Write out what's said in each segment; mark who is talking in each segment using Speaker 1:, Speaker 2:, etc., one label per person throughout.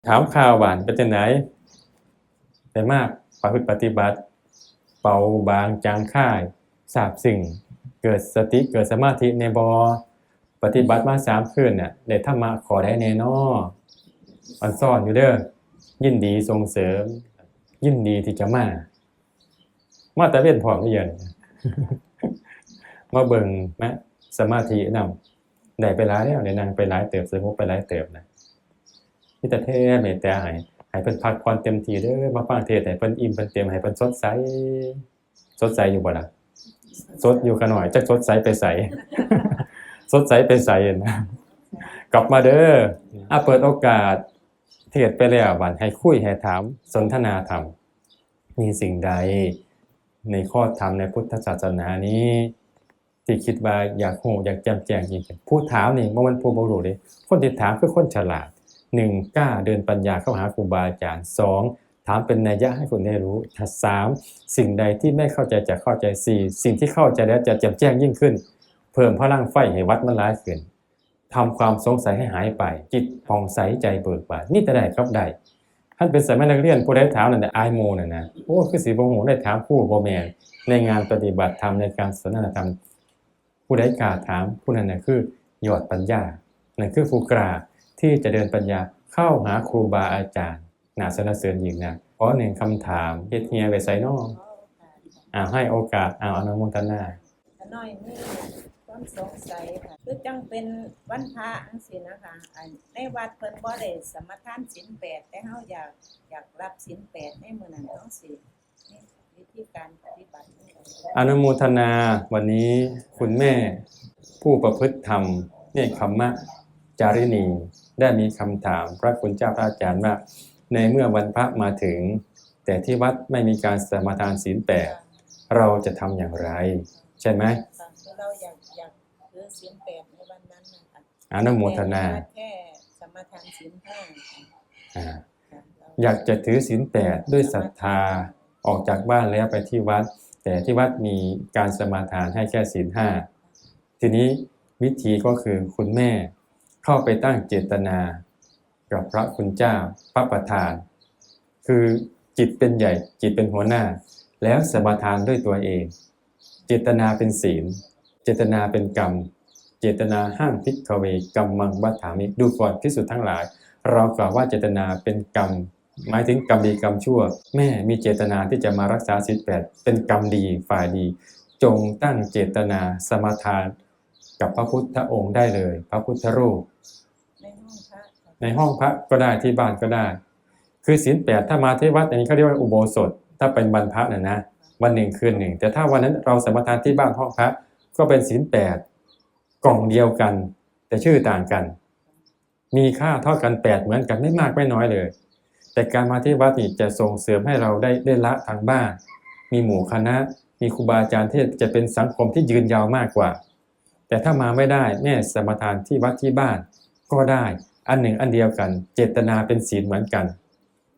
Speaker 1: ถามข่าวหวานเป็นจังไดได้มากประพฤติปฏิบัติเบาบางจางคายทราบซึ้งเกิดสติเกิดสมาธิแน่บ่ปฏิบัติมา3คืนน่ะได้ธรรมะข้อใดแน่น้ออันซ่อนอยู่เด้อยินดีส่งเสริมยินดีที่จะมาแต่เว้นพร้อมอยู่เดี๋ยวนี้ มาเบิ่งนะสมาธินำได้ไปหลายแล้วได้นั่งไปหลายเติบสงบไปหลายเติบนะมีแต่แผ่เมตตาให้เพิ่นพักผ่อนเต็มที่เด้อมาฟังเทศน์ให้เพิ่นอิ่มเพิ่นเต็มให้เพิ่นสดใสอยู่บ่ล่ะสดอยู่ขะหน่อยจักสดใสไปไส สดใสไปไสนะกลับมาเด้อเปิดโอกาสเทศน์ไปแล้วบัดให้คุยให้ถามสนทนาธรรมมีสิ่งใดในข้อธรรมในพุทธศาสนานี้ที่คิดว่าอยากรู้อยากแจ่มแจ้งจริงๆผู้ถามนี่บ่แม่นผู้บ่รู้เด้คนที่ถามคือคนฉลาด1กล้าเดินปัญญาเข้าหาครูบาอาจารย์2ถามเป็นนัยยะให้คนได้รู้3สิ่งใดที่ไม่เข้าใจจะเข้าใจ4สิ่งที่เข้าใจแล้วจะแจ่มแจ้งยิ่งขึ้นเพิ่มพลังไฟให้วัดมันหลายขึ้นทำความสงสัยให้หายไปจิตผ่องใสใจเบิกบานนี่แต่ได้ครับได้ท่านเป็นสมัยนักเรียนผู้ใดถามนั่นน่ะอายโมนั่นนะโอ้คือสิบ่ฮู้ได้ถามครูบ่แม่นในงานปฏิบัติธรรมในการสนทนาธรรมผู้ใดกล้าถามผู้นั้นน่ะคือยอดปัญญานั่นคือผู้กล้าที่จะเดินปัญญาเข้าหาครูบาอาจารย์น่าสรรเสริญยิ่งนะขอ1คำถามเฮ็ดเหียไว้ไสน้อให้โอกาสอนุโมทนา
Speaker 2: น้อยมีความสงสัยค่ะคือจังเป็นวันพระจังซี่นะคะในวัดเพิ่นบ่ได้สมทานศีล8แต่เฮาอยากรับศีล8ในมื้อนั้นจังซี่นี่วิธีการปฏิบัติ
Speaker 1: อนุโมทนาวันนี้คุณแม่ผู้ประพฤติธรรมเนกขัมมะจาริณีได้มีคำถามพระคุณเจ้าพระอาจารย์ว่าในเมื่อวันพระมาถึงแต่ที่วัดไม่มีการสมาทานศีล8เราจะทำอย่างไรใช่ไหม
Speaker 2: เราอยากถือศีล8ในวันนั้นนะคะ
Speaker 1: อนุโมทนา
Speaker 2: แค่สมาทานศีล5
Speaker 1: อยากจะถือศีล8ด้วยศรัทธาออกจากบ้านแล้วไปที่วัดแต่ที่วัดมีการสมาทานให้แค่ศีล5ทีนี้วิธีก็คือคุณแม่เข้าไปตั้งเจตนากับพระคุณเจ้าพระประธานคือจิตเป็นใหญ่จิตเป็นหัวหน้าแล้วสมาทานด้วยตัวเองเจตนาเป็นศีลเจตนาเป็นกรรมเจตนาห้ามภิกขเวกัมมังวัฏฐามิดูก่อนภิกษุทั้งหลายเรากล่าวว่าเจตนาเป็นกรรมหมายถึงกรรมดีกรรมชั่วแม่มีเจตนาที่จะมารักษาศีล8เป็นกรรมดีฝ่ายดีจงตั้งเจตนาสมาทานกับพระพุทธองค์ได้เลยพระพุทธรูปในห้องพระก็ได้ที่บ้านก็ได้คือศีล8ถ้ามาที่วัดอย่างนี้เขาเรียกว่าอุโบสถถ้าเป็นวันพระนะวัน1คืน1แต่ถ้าวันนั้นเราสมาทานที่บ้านห้องพระก็เป็นศีล8กล่องเดียวกันแต่ชื่อต่างกันมีค่าเท่ากัน8เหมือนกันไม่มากไม่น้อยเลยแต่การมาที่วัดนี่จะส่งเสริมให้เราได้ละทางบ้านมีหมู่คณะมีครูบาอาจารย์ที่จะเป็นสังคมที่ยืนยาวมากกว่าแต่ถ้ามาไม่ได้แม่สมาทานที่วัดที่บ้านก็ได้อันหนึ่งอันเดียวกันเจตนาเป็นศีลเหมือนกัน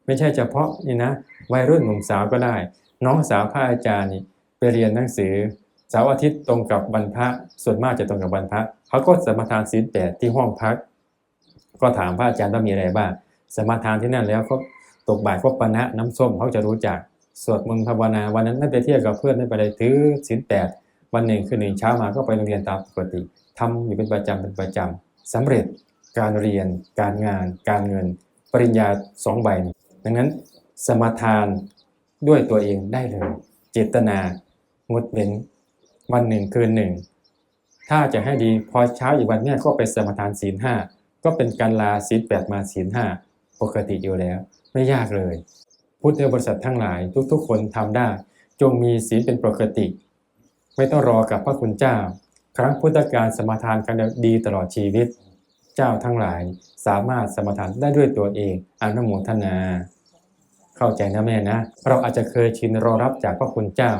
Speaker 1: ไม่ใช่เฉพาะนี่นะวัยรุ่นหนุ่มสาวก็ได้น้องสาวพระอาจารย์นี่ไปเรียนหนังสือเสาร์อาทิตย์ตรงกับวันพระส่วนมากจะตรงกับวันพระเขาก็สมาทานศีล8ที่ห้องพักก็ถามพระอาจารย์ว่ามีอะไรบ้างสมาทานที่นั่นแล้วก็ตกบ่ายก็ปนะน้ำส้มเขาจะรู้จักสวดมนต์ภาวนาวันนั้นไม่ไปเที่ยวกับเพื่อนไม่ไปถือศีล8วัน1คืน1เช้ามาก็ไปโรงเรียนตามปกติทำอยู่เป็นประจำสำเร็จการเรียนการงานการเงินปริญญา2ใบดังนั้นสมาทานด้วยตัวเองได้เลยเจตนางดเว้นวัน1คืน1ถ้าจะให้ดีพอเช้าอีกวันเนี่ยก็ไปสมาทานศีล5ก็เป็นการลาศีล8มาศีล5ปกติอยู่แล้วไม่ยากเลยพุทธบริษัททั้งหลายทุกๆคนทำได้จงมีศีลเป็นปกติไม่ต้องรอกับพระคุณเจ้าครั้งพุทธกาลสมาทานกันดีตลอดชีวิตเจ้าทั้งหลายสามารถสมาทานได้ด้วยตัวเองอนุโมทนาเข้าใจนะแม่นะเราอาจจะเคยชินรอรับจากพระคุณเจ้า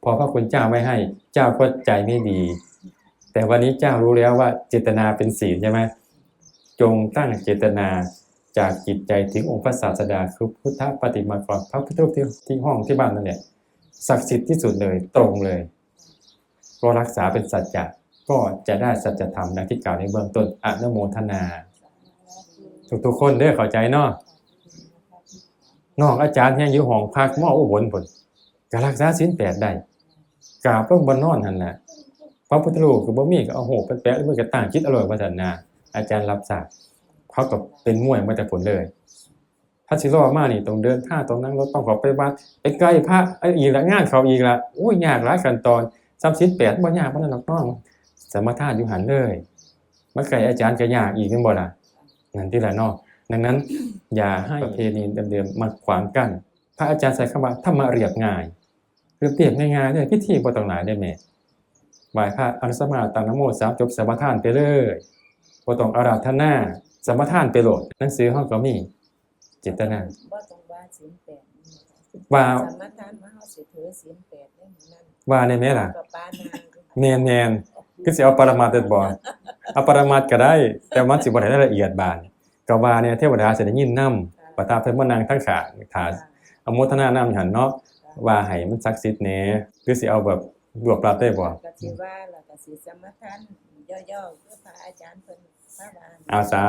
Speaker 1: พอพระคุณเจ้าไม่ให้เจ้าก็ใจไม่ดีแต่วันนี้เจ้ารู้แล้วว่าเจตนาเป็นศีลใช่ไหมจงตั้งเจตนาจากจิตใจถึงองค์พระศาสดาคือพุทธปฏิมากรพระพุทธรูปที่ห้องที่บ้านนั่นแหละศักดิ์สิทธิ์ที่สุดเลยตรงเลยก็รักษาเป็นสัจจะก็จะได้สัจธรรมดังที่กล่าวในเบื้องต้นอนุโมทนา ทุกๆคนเด้อเข้าใจเนาะน้องอาจารย์แฮงอยู่ห้องพักมออุบลพุ่นก็รักษาศีล8ได้กราบลงบ่นอนหั่นน่ะพระพุทธรูปก็บ่มีก็เอาหูปไปแปะมันก็ตั้งจิตอร่อยว่าซั่นน่ะอาจารย์รับทราบเขาก็เป็นมวยมาแต่ผลเลยถ้าสิรอมานี่ต้องเดินทางต้องนั่งรถต้องเข้าไปวัดไปใกล้พระอีกละงานเขาอีกละโอ้ยยากหลายขั้นตอนศีล8บ่ยากปานนั้นหรอกน้องสมาทานอยู่หั่นเลยมาไกลอาจารย์ก็ยากอีกแม่นบ่ล่ะนั่นติล่ะเนาะดังนั้นอย่าให้ประเพณีเดิมๆมาขวางกั้นพระอาจารย์ใช้คำว่าธรรมะเรียบง่ายเรียบง่ายๆเด้อพิธีบ่ต้องหลายเด้อแม่ไหว้พระอนุสมาตั้งนะโม3จบสมาทานไปเลยบ่ต้องอาราธนาสมาทานไปโลดหนังสือเฮาก็มีเจตนา
Speaker 2: บ่ต้องว่าศีล8
Speaker 1: ว่า
Speaker 2: สมทานมาเฮาสิถือศีล8ได้มื้อนั้น
Speaker 1: ว่าได้แม่ล่ะ
Speaker 2: ก็ปานาง
Speaker 1: แม่นๆคือสิเอาปรมัตถ์เด้อบ่เอาปรมัตถ์ก็ได้แต่มันสิบ่ได้รายละเอียดบานก็ว่าเนี่ยเทวดาสิได้ยินนำว่าตาเพิ่นมานั่งทั้งข้างถ้าอนุโมทนานำหั่นเนาะว่าให้มันศักดิ์สิทธิ์แหน่คือสิเอาแบบรวบรัดได้บ่
Speaker 2: ก็สิว่าแล้วก็สิสมทานย่อๆคือพระอาจารย์เพิ่นพาว่า
Speaker 1: อาสา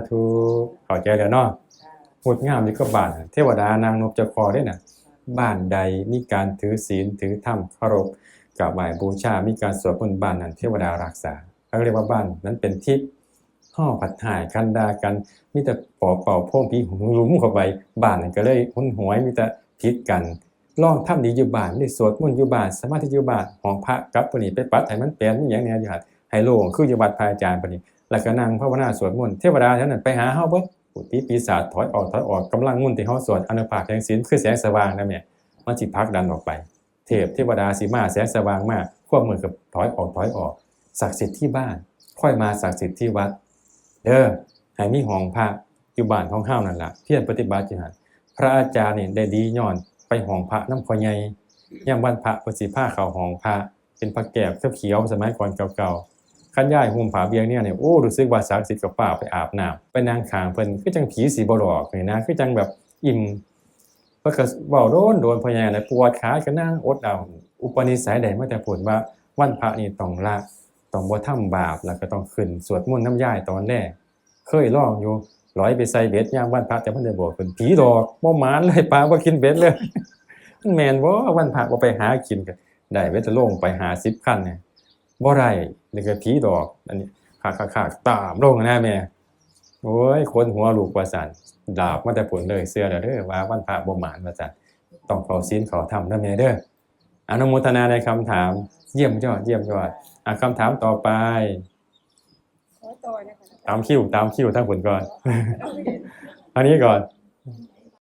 Speaker 1: ธุเข้าใจแล้วเนาะ
Speaker 2: ค่ะ
Speaker 1: งดงามอยู่กับบ้านเทวดานางนพเจ้าคอเด้น่ะบ้านใดมีการถือศีลถือธรรมเคารพกราบไหว้บูชามีการสวดมนต์บ้านนั้นเทวดารักษาเขาเรียกว่าบ้านนั้นเป็นทิพย์ฮ้อผัดถ่ายกันดากันมีแต่ปอบเป่าโพ่งผีหลุมเข้าไปบ้านนั้นก็เลยหุนหวยมีแต่พิษกันลองทำดีอยู่บ้านได้สวดมนต์อยู่บ้านสมาธิอยู่บ้านห้องพระกลับปานนี้ไปปัดให้มันแปลนมีหยังแหน่อยู่หั่นให้โล่งคืออยู่วัดพระอาจารย์ปานนี้แล้วก็นั่งภาวนาสวดมนต์เทวดาเท่านั้นไปหาเฮาเบิดปุถิปีศาจถอยออกกำลังมุ่นที่เฮาสวดอนุภาคแห่งศีลคือแสงสว่างนะแม่มันสิผลักดันออกไปเทวดาสิมาแสงสว่างมาควบมือกับถอยออกศักดิ์สิทธิ์ที่บ้านค่อยมาศักดิ์สิทธิ์ที่วัดเด้อให้มีห้องพระอยู่บ้านของเฮานั่นล่ะเพียรปฏิบัติอยู่หั่นพระอาจารย์นี่ได้ดีย้อนไปห้องพระนำพ่อใหญ่ยามวันพระเพิ่นสิพาเข้าห้องพระเป็นพระแก้วเขียวๆสมัยก่อนเก่าๆคันย้ายห่มผ้าเบียงเนี่ยโอ้รู้สึกว่าศักดิ์สิทธิ์กับฟ้าไปอาบน้ำไปนั่งข้างเพิ่นคือจังผีสิบ่หลอกนี่นะคือจังแบบอิ่มเพิ่นก็เว้าโดนพ่อใหญ่น่ะปวดขาก็นั่งอดเอาอุปนิสัยใดมาแต่พูดว่าวันพระนี่ต้องละต้องบ่ทำบาปแล้วก็ต้องขึ้นสวดมนต์นำยายตอนแรกเคยลองอยู่ร้อยไปใส่เบ็ดยามวันพระแต่เพิ่นได้บอกเพิ่นผีหลอกบ่หมานเลยปลาบ่กินเบ็ดเลย มันแม่นบ่วันพระบ่ไปหากินก็ได้เบ็ดจะลงไป50คันเนี่ยบ่ได้นี่ก็ผีดอกอันนี้คักๆๆตามลงนะแม่โอ้ยคนหัวลูกว่าซั่นดาบมาแต่ผลเลยเชื่อแล้วเด้อว่าวันพระบ่หมานว่าซั่นต้องเข้าศีลเข้าธรรมเด้อแม่เด้ออนุโมทนาในคำถามเยี่ยมยอดคำถามต่อไป
Speaker 3: ขอต่อนะคะ
Speaker 1: ตามคิวทั้งผลก่อน อันนี้ก่อน